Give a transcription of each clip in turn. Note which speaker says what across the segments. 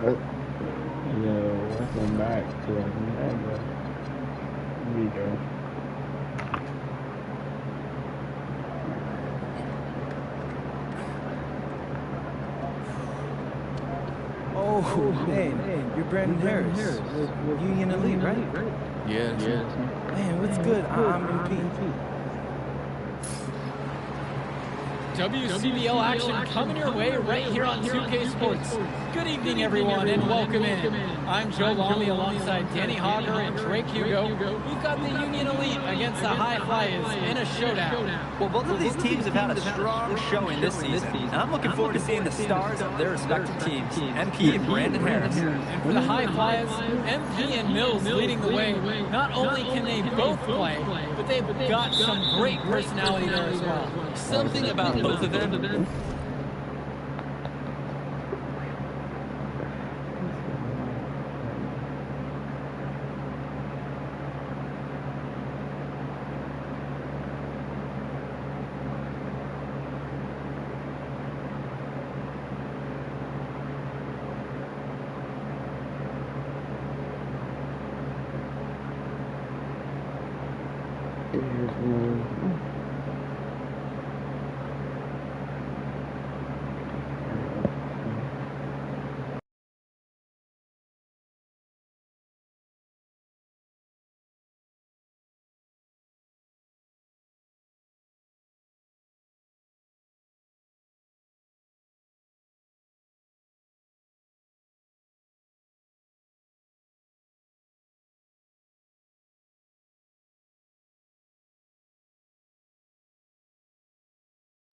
Speaker 1: Oh, welcome back to another video.
Speaker 2: Oh, man, you're Brandon Harris with Union Elite, right?
Speaker 3: Yeah.
Speaker 2: Man, what's good? I'm MP.
Speaker 4: WCBL action coming your way right here on 2K Sports. Good evening, everyone, and welcome in. I'm Joe Lamy alongside Danny Hogger and Drake Hugo. We've got the Union Elite against the High Flyers in a showdown.
Speaker 5: Well, both of these teams have had a strong showing this season, and I'm looking forward to seeing the stars of their respective teams, MP and Brandon Harris.
Speaker 4: And for the High Flyers, MP and Mills leading the way. Not only can they both play, but they've got some great personality there as well.
Speaker 3: Something about both of them.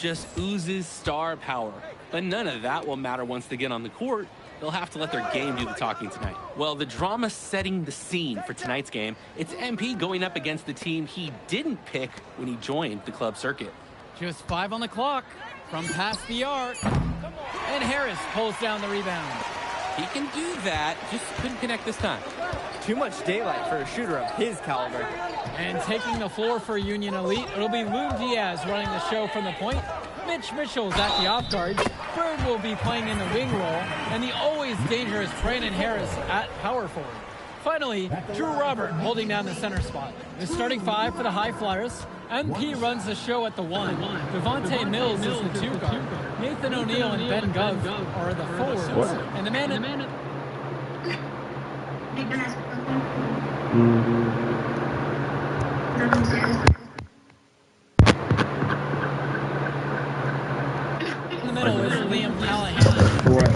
Speaker 3: Just oozes star power. But none of that will matter once they get on the court. They'll have to let their game do the talking tonight. Well, the drama setting the scene for tonight's game, it's MP going up against the team he didn't pick when he joined the club circuit.
Speaker 4: Just 5 on the clock from past the arc. And Harris pulls down the rebound.
Speaker 3: He can do that, just couldn't connect this time.
Speaker 5: Too much daylight for a shooter of his caliber.
Speaker 4: And taking the floor for Union Elite, it'll be Lou Diaz running the show from the point. Mitch Mitchell's at the off guard. Bird will be playing in the wing role. And the always dangerous Brandon Harris at power forward. Finally, Drew Robert holding down the center spot. The starting 5 for the High Flyers. MP runs the show at the 1. Devontae Mills is the 2 guard. Nathan O'Neal and Ben Gov are the forwards. And the man in the middle is Liam Callahan.
Speaker 1: What?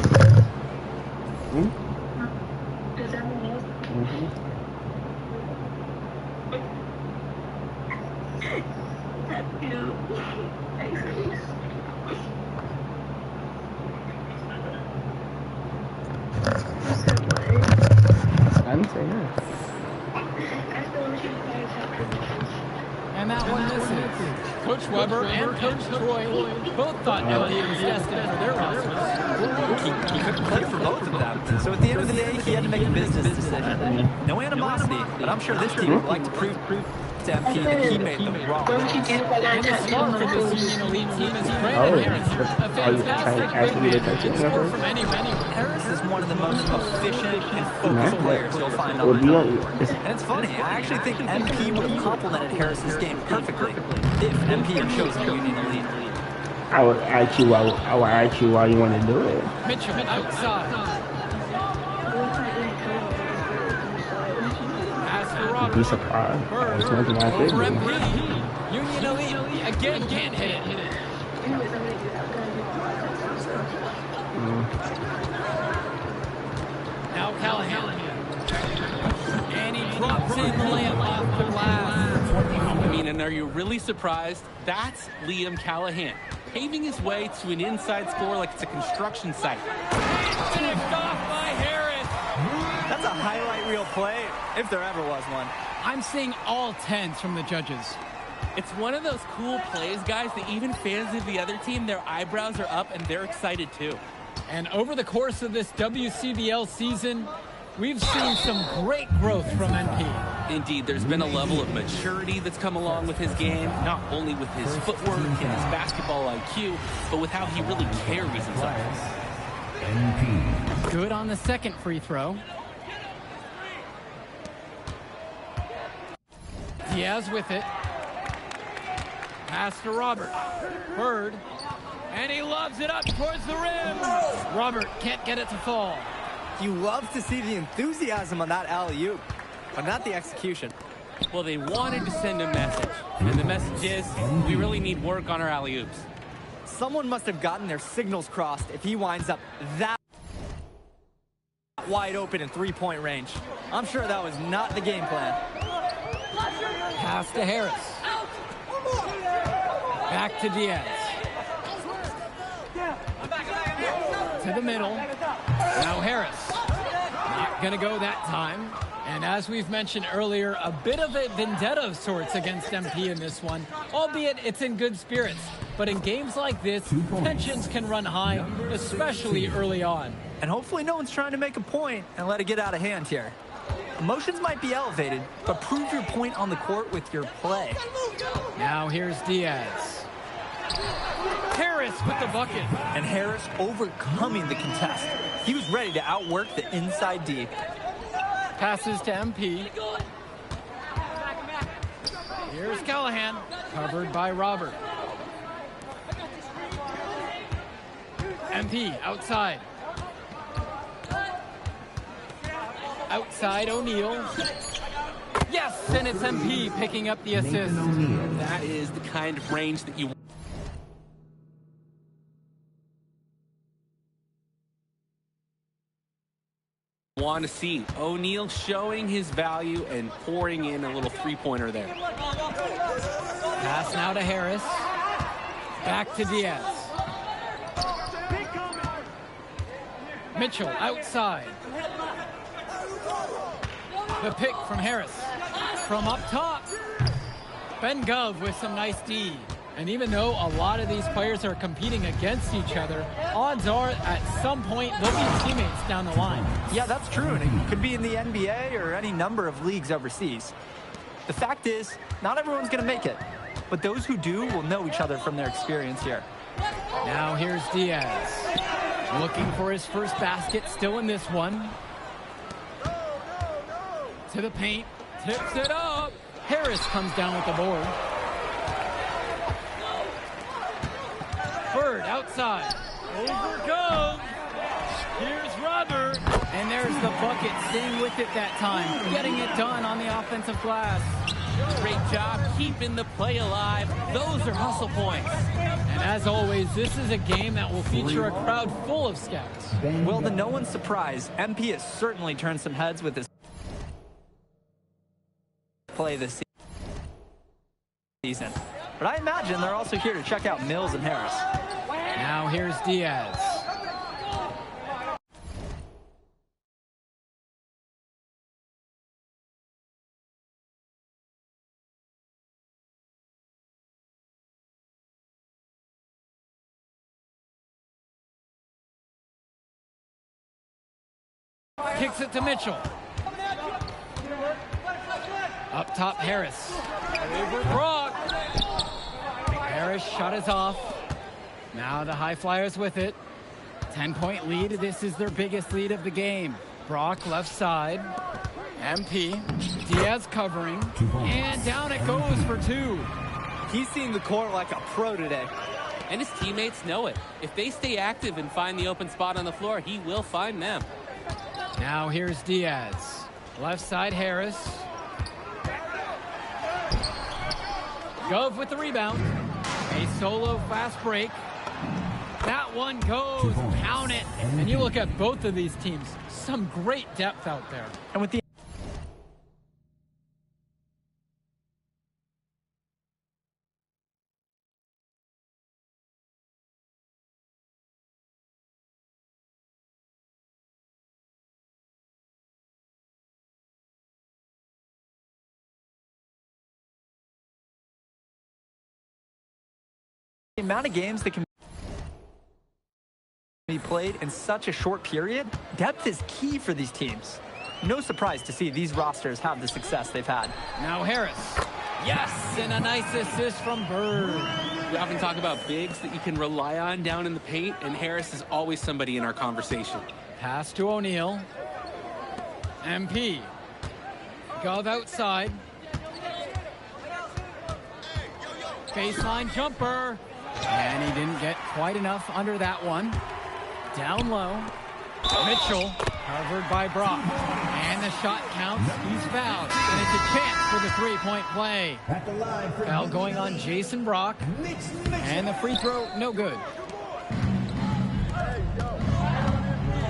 Speaker 1: I didn't say that.
Speaker 4: And that one misses. Coach Weber and Coach Troy both thought LD was destined for their rosters.
Speaker 5: He couldn't play for both of them. So at the end of the day, he had to make a business decision. No animosity, but I'm sure this team would like to prove to MP that he made them wrong.
Speaker 4: And the star for this Union Elite team is Brandon Harris. A fantastic big man who can score from anywhere.
Speaker 5: Harris is one of the most efficient and focused players you'll find on the court. And it's funny, I actually think MP would have complemented Harris's game perfectly if MP had chosen Union Elite.
Speaker 1: I would ask you why you want to do it.
Speaker 4: Mitchell outside.
Speaker 1: Be surprised. There's nothing I think.
Speaker 4: Union Elite again can't hit it. Now Callahan. And he drops in the layup off the glass.
Speaker 3: I mean, and are you really surprised? That's Liam Callahan, paving his way to an inside score like it's a construction site.
Speaker 4: Picked off by Harris.
Speaker 5: That's a highlight reel play, if there ever was one.
Speaker 4: I'm seeing all 10s from the judges.
Speaker 3: It's one of those cool plays, guys, that even fans of the other team, their eyebrows are up and they're excited too.
Speaker 4: And over the course of this WCBL season, we've seen some great growth from MP.
Speaker 3: Indeed, there's been a level of maturity that's come along with his game, not only with his footwork and his basketball IQ, but with how he really carries himself.
Speaker 6: MP.
Speaker 4: Good on the second free throw. Diaz with it. Pass to Robert. Bird. And he lobs it up towards the rim. Robert can't get it to fall.
Speaker 5: You love to see the enthusiasm on that alley-oop, but not the execution.
Speaker 3: Well, they wanted to send a message, and the message is we really need work on our alley-oops.
Speaker 5: Someone must have gotten their signals crossed if he winds up that wide open in three-point range. I'm sure that was not the game plan.
Speaker 4: Pass to Harris. Back to Diaz. To the middle. Now Harris. Not going to go that time. And as we've mentioned earlier, a bit of a vendetta of sorts against MP in this one, albeit it's in good spirits. But in games like this, tensions can run high, especially early on.
Speaker 5: And hopefully no one's trying to make a point and let it get out of hand here. Emotions might be elevated, but prove your point on the court with your play.
Speaker 4: Now here's Diaz. Harris with the bucket.
Speaker 5: And Harris overcoming the contest. He was ready to outwork the inside D.
Speaker 4: Passes to MP. Here's Callahan, covered by Robert. MP outside. Outside O'Neal. Yes, and it's MP picking up the assist.
Speaker 3: That is the kind of range that you want to see. O'Neal showing his value and pouring in a little three-pointer there.
Speaker 4: Pass now to Harris. Back to Diaz. Mitchell outside. The pick from Harris. From up top. Ben Gov with some nice D. And even though a lot of these players are competing against each other, odds are at some point they'll be teammates down the line.
Speaker 5: Yeah, that's true, and it could be in the NBA or any number of leagues overseas. The fact is, not everyone's going to make it, but those who do will know each other from their experience here.
Speaker 4: Now here's Diaz. Looking for his first basket, still in this one. To the paint, tips it up. Harris comes down with the board. Bird outside. Over goes. Here's Robert. And there's the bucket, staying with it that time. Getting it done on the offensive glass.
Speaker 3: Great job keeping the play alive. Those are hustle points.
Speaker 4: And as always, this is a game that will feature a crowd full of scouts.
Speaker 5: Well, to no one's surprise, MP has certainly turned some heads with his play this season. But I imagine they're also here to check out Mills and Harris.
Speaker 4: Now here's Diaz. Kicks it to Mitchell. Up top, Harris. Over Brock. Harris shot is off. Now the High Flyers with it. 10-point lead. This is their biggest lead of the game. Brock left side. MP. Diaz covering. And down it goes for two.
Speaker 5: He's seeing the court like a pro today.
Speaker 3: And his teammates know it. If they stay active and find the open spot on the floor, he will find them.
Speaker 4: Now here's Diaz. Left side, Harris. Gove with the rebound. A solo fast break. That one goes. Count it. And you look at both of these teams. Some great depth out there.
Speaker 5: And with the amount of games that can be played in such a short period, depth is key for these teams. No surprise to see these rosters have the success they've had.
Speaker 4: Now Harris. Yes, and a nice assist from Bird.
Speaker 3: We often talk about bigs that you can rely on down in the paint, and Harris is always somebody in our conversation.
Speaker 4: Pass to O'Neal. MP. Gov outside. Baseline jumper. And he didn't get quite enough under that one. Down low. Mitchell, covered by Brock. And the shot counts. He's fouled. And it's a chance for the three-point play. Foul going on Jason Brock. And the free throw, no good.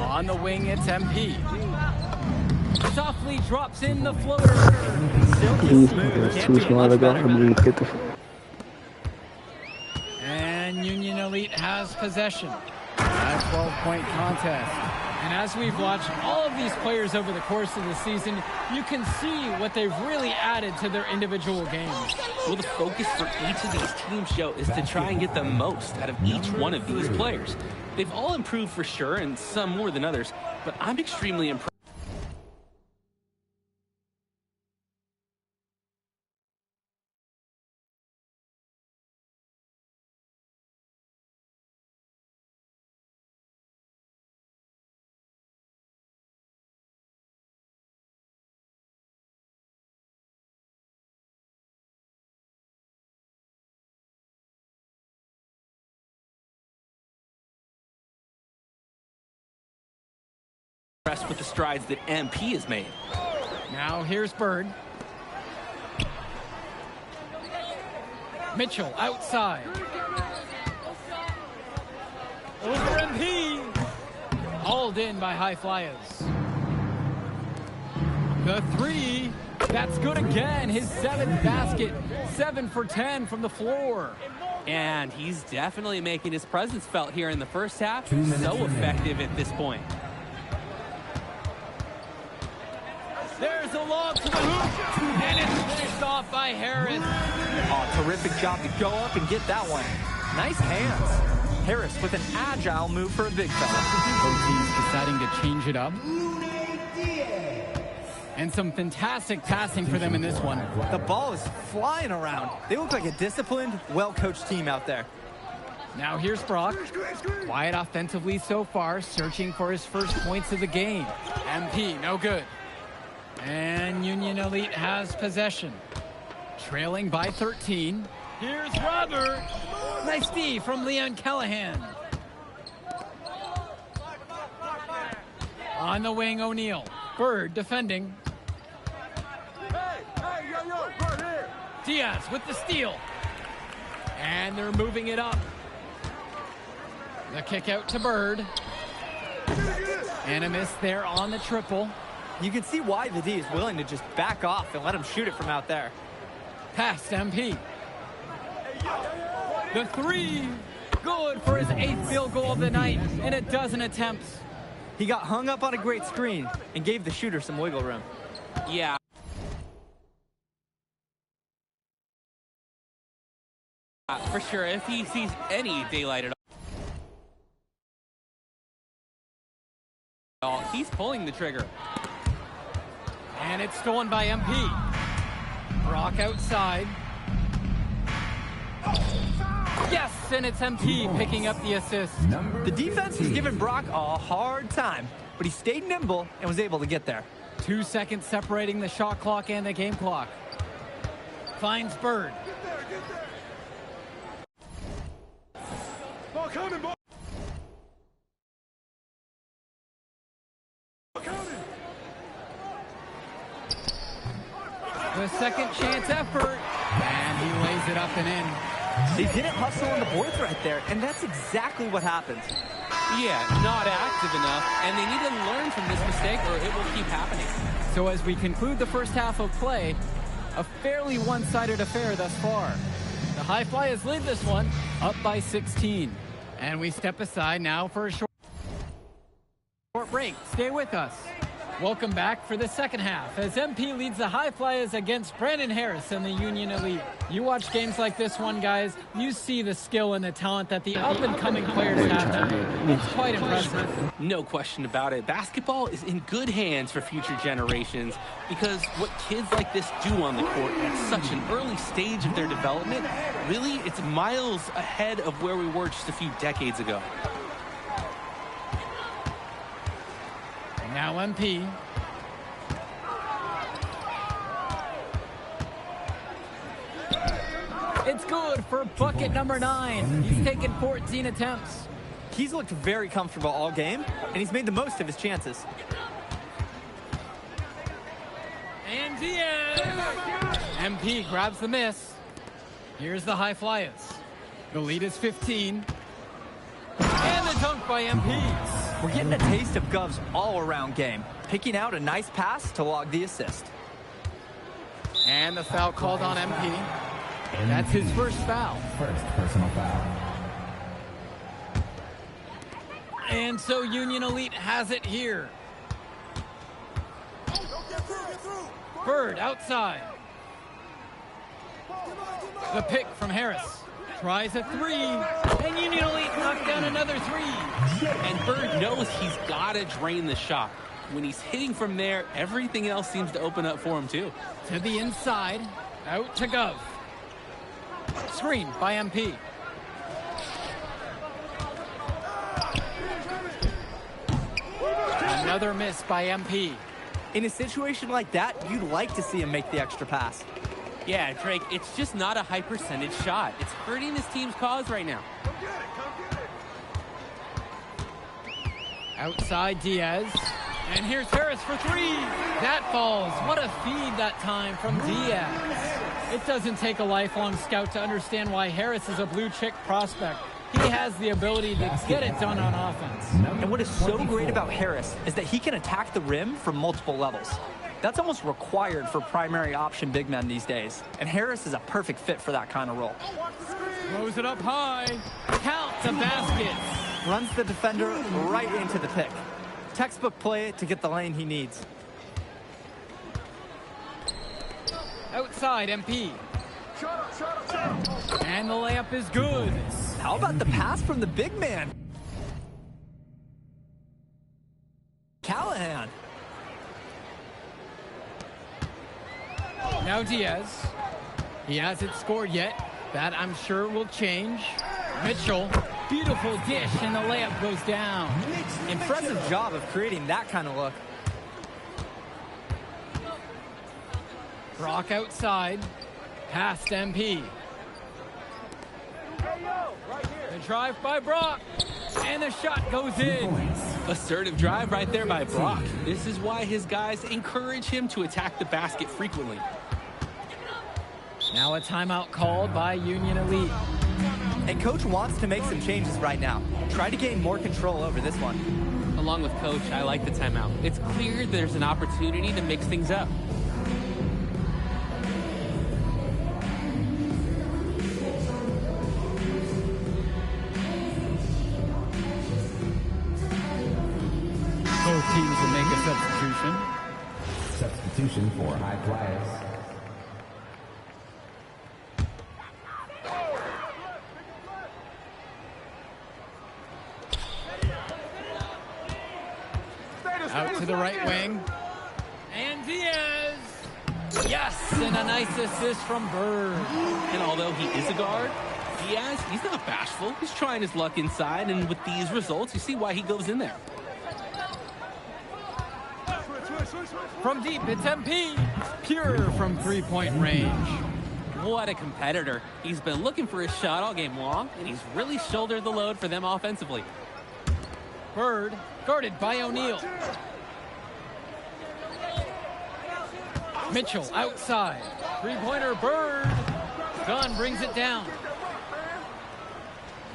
Speaker 4: On the wing, it's MP. Softly drops in the floater. Silky smooth. Can't be much better. And Union Elite has possession. A 12-point contest. And as we've watched all of these players over the course of the season, you can see what they've really added to their individual games.
Speaker 3: Well, the focus for each of these teams, Joe, is to try and get the most out of each one of these players. They've all improved for sure, and some more than others, but I'm extremely impressed. With the strides that MP has made.
Speaker 4: Now here's Bird. Mitchell outside. Over MP. Hauled in by High Flyers. The three. That's good again. His seventh basket. 7 for 10 from the floor.
Speaker 3: And he's definitely making his presence felt here in the first half. So effective at this point.
Speaker 4: There's a lob to the hoop, and it's finished off by Harris.
Speaker 5: Oh, terrific job to go up and get that one. Nice hands. Harris with an agile move for a big fella.
Speaker 4: OT's deciding to change it up. And some fantastic passing for them in this one.
Speaker 5: The ball is flying around. They look like a disciplined, well-coached team out there.
Speaker 4: Now here's Brock. Quiet offensively so far, searching for his first points of the game. MP, no good. And Union Elite has possession. Trailing by 13. Here's Robert. Nice D from Leon Callahan. On the wing, O'Neal. Bird defending. Diaz with the steal. And they're moving it up. The kick out to Bird. And a miss there on the triple.
Speaker 5: You can see why the D is willing to just back off and let him shoot it from out there.
Speaker 4: Past MP. The three. Good for his 8th field goal of the night in a dozen attempts.
Speaker 5: He got hung up on a great screen and gave the shooter some wiggle room.
Speaker 3: Yeah. For sure, if he sees any daylight at all, he's pulling the trigger.
Speaker 4: And it's stolen by MP. Brock outside. Yes, and it's MP picking up the assist.
Speaker 5: The defense was giving Brock a hard time, but he stayed nimble and was able to get there.
Speaker 4: 2 seconds separating the shot clock and the game clock. Finds Bird. The second chance effort, and he lays it up and in.
Speaker 5: They didn't hustle on the boards right there, and that's exactly what happened.
Speaker 3: Yeah, not active enough, and they need to learn from this mistake or it will keep happening.
Speaker 4: So as we conclude the first half of play, a fairly one-sided affair thus far. The High Flyers lead this one up by 16. And we step aside now for a short break. Stay with us. Welcome back for the second half as MP leads the High Flyers against Brandon Harris and the Union Elite. You watch games like this one, guys, you see the skill and the talent that the up-and-coming players have today. It's quite impressive.
Speaker 3: No question about it. Basketball is in good hands for future generations because what kids like this do on the court at such an early stage of their development, really, it's miles ahead of where we were just a few decades ago.
Speaker 4: Now MP. It's good for bucket number 9. He's taken 14 attempts.
Speaker 5: He's looked very comfortable all game, and he's made the most of his chances.
Speaker 4: And Diaz. MP grabs the miss. Here's the high flyers. The lead is 15. And the dunk by MP.
Speaker 5: We're getting a taste of Gov's all-around game, picking out a nice pass to log the assist.
Speaker 4: And the foul called on MP. That's his first foul.
Speaker 6: First personal foul.
Speaker 4: And so Union Elite has it here. Bird outside. The pick from Harris. Tries a three. And Union Elite knocked down another three.
Speaker 3: And Bird knows he's got to drain the shot. When he's hitting from there, everything else seems to open up for him too.
Speaker 4: To the inside. Out to Gov. Screen by MP. Another miss by MP.
Speaker 5: In a situation like that, you'd like to see him make the extra pass.
Speaker 3: Yeah, Drake, it's just not a high percentage shot. It's hurting his team's cause right now.
Speaker 4: Outside Diaz. And here's Harris for three. That falls. What a feed that time from Diaz. It doesn't take a lifelong scout to understand why Harris is a blue chip prospect. He has the ability to get it done on offense.
Speaker 5: And what is so great about Harris is that he can attack the rim from multiple levels. That's almost required for primary option big men these days. And Harris is a perfect fit for that kind of role.
Speaker 4: Throws it up high. Count the basket.
Speaker 5: Runs the defender right into the pick. Textbook play to get the lane he needs.
Speaker 4: Outside MP. And the layup is good.
Speaker 5: How about the pass from the big man? Callahan.
Speaker 4: Now Diaz. He hasn't scored yet. That I'm sure will change. Mitchell. Beautiful dish and the layup goes down.
Speaker 5: Impressive job of creating that kind of look.
Speaker 4: Brock outside. Past MP. The drive by Brock. And the shot goes in.
Speaker 3: Assertive drive right there by Brock. This is why his guys encourage him to attack the basket frequently.
Speaker 4: Now a timeout called by Union Elite.
Speaker 5: And Coach wants to make some changes right now. Try to gain more control over this one.
Speaker 3: Along with Coach, I like the timeout. It's clear there's an opportunity to mix things up.
Speaker 4: Both teams will make a substitution.
Speaker 6: Substitution for high flyers.
Speaker 4: Out to the right wing. And Diaz. Yes, and a nice assist from Bird.
Speaker 3: And although he is a guard, Diaz, he's not bashful. He's trying his luck inside, and with these results, you see why he goes in there.
Speaker 4: From deep, it's MP. Pure from three-point range.
Speaker 3: What a competitor. He's been looking for his shot all game long, and he's really shouldered the load for them offensively.
Speaker 4: Bird, guarded by O'Neal. Mitchell outside. Three-pointer Bird. Gunn brings it down.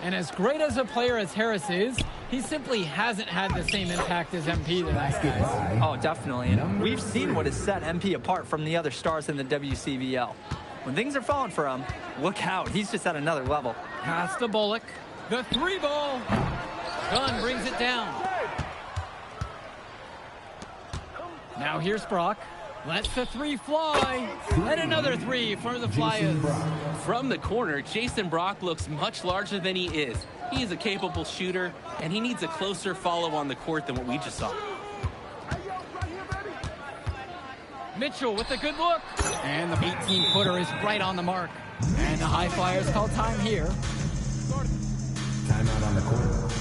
Speaker 4: And as great as a player as Harris is, he simply hasn't had the same impact as MP the last guys.
Speaker 5: Oh, definitely. And we've seen what has set MP apart from the other stars in the WCBL. When things are falling for him, look out. He's just at another level.
Speaker 4: Pass to Bullock. The three ball. Gunn brings it down. Now here's Brock. Lets the three fly. And another three for the Flyers.
Speaker 3: From the corner, Jason Brock looks much larger than he is. He is a capable shooter, and he needs a closer follow on the court than what we just saw.
Speaker 4: Mitchell with a good look. And the 18-footer is right on the mark. And the High Flyers call time here.
Speaker 6: Timeout on the court.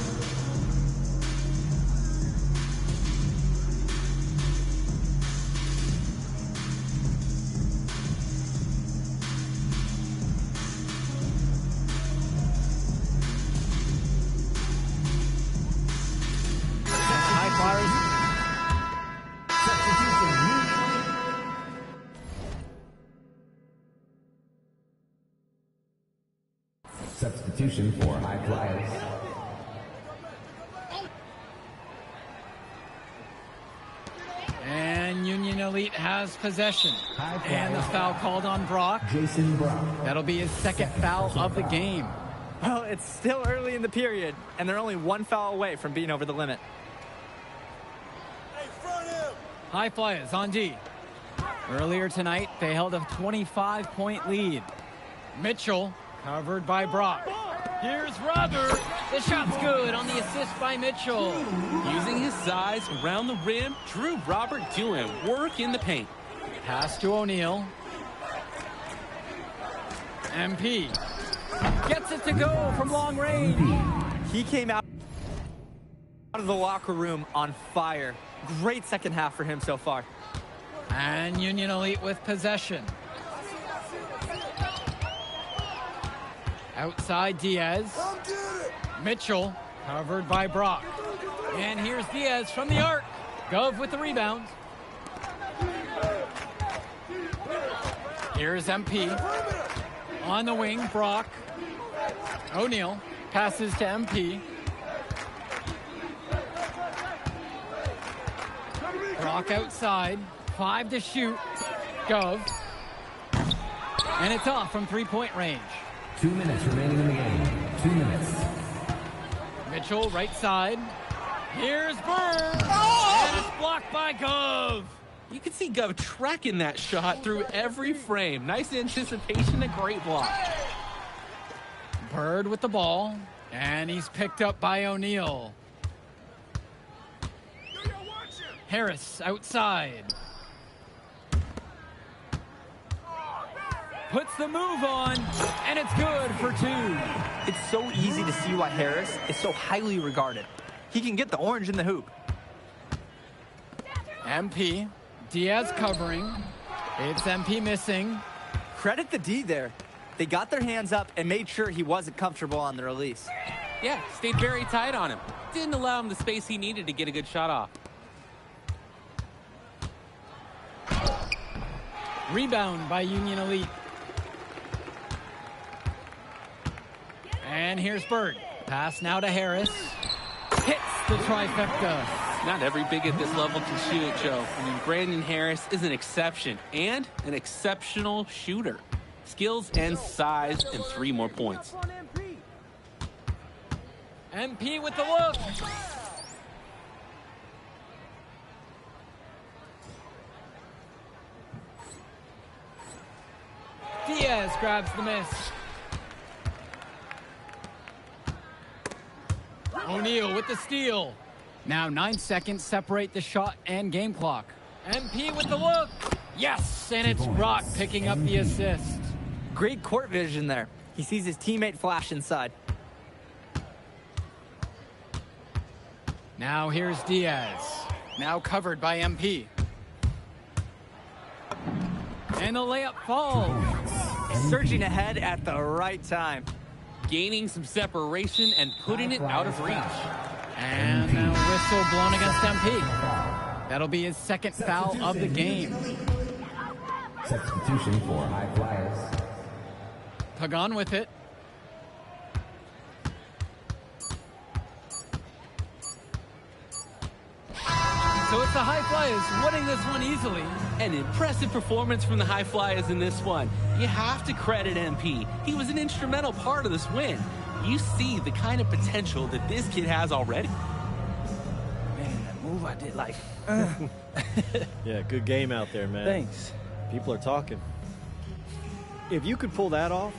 Speaker 6: Substitution for high flyers.
Speaker 4: And Union Elite has possession. And the foul called on Brock.
Speaker 6: Jason Brock.
Speaker 4: That'll be his second foul of the game.
Speaker 5: Well, it's still early in the period, and they're only one foul away from being over the limit.
Speaker 4: High Flyers on D. Earlier tonight, they held a 25-point lead. Mitchell covered by Brock. Here's Robert. The shot's good on the assist by Mitchell.
Speaker 3: Using his size around the rim, Drew Robert doing work in the paint.
Speaker 4: Pass to O'Neal. MP gets it to go from long range.
Speaker 5: He came out of the locker room on fire. Great second half for him so far.
Speaker 4: And Union Elite with possession. Outside Diaz. Mitchell covered by Brock. And here's Diaz from the arc. Gove with the rebound. Here's MP. On the wing, Brock. O'Neal passes to MP. Brock outside. 5 to shoot. Gove. And it's off from three-point range.
Speaker 6: 2 minutes remaining in the game. 2 minutes.
Speaker 4: Mitchell, right side. Here's Bird. And it's blocked by Gove.
Speaker 3: You can see Gov tracking that shot through every frame. Nice anticipation, a great block.
Speaker 4: Bird with the ball. And he's picked up by O'Neal. Harris outside. Puts the move on, and it's good for 2.
Speaker 5: It's so easy to see why Harris is so highly regarded. He can get the orange in the hoop.
Speaker 4: MP, Diaz covering. It's MP missing.
Speaker 5: Credit the D there. They got their hands up and made sure he wasn't comfortable on the release.
Speaker 3: Yeah, stayed very tight on him. Didn't allow him the space he needed to get a good shot off.
Speaker 4: Rebound by Union Elite. And here's Bird. Pass now to Harris. Hits the trifecta.
Speaker 3: Not every big at this level can shoot, Joe. I mean, Brandon Harris is an exception and an exceptional shooter. Skills and size and 3 more points.
Speaker 4: MP with the look. Diaz grabs the miss. O'Neal with the steal. Now 9 seconds separate the shot and game clock. MP with the look. Yes, and it's Brock picking up the assist.
Speaker 5: Great court vision there. He sees his teammate flash inside.
Speaker 4: Now here's Diaz. Now covered by MP. And the layup falls.
Speaker 5: Surging ahead at the right time.
Speaker 3: Gaining some separation and putting it out of reach.
Speaker 4: And now whistle blown against MP. That'll be his second foul of the game.
Speaker 6: Substitution for high flyers.
Speaker 4: Pagan with it. So it's the High Flyers winning this one easily.
Speaker 3: An impressive performance from the High Flyers in this one. You have to credit MP. He was an instrumental part of this win. You see the kind of potential that this kid has already.
Speaker 2: Man, that move I did like.
Speaker 7: Yeah, good game out there, man.
Speaker 2: Thanks.
Speaker 7: People are talking. If you could pull that off,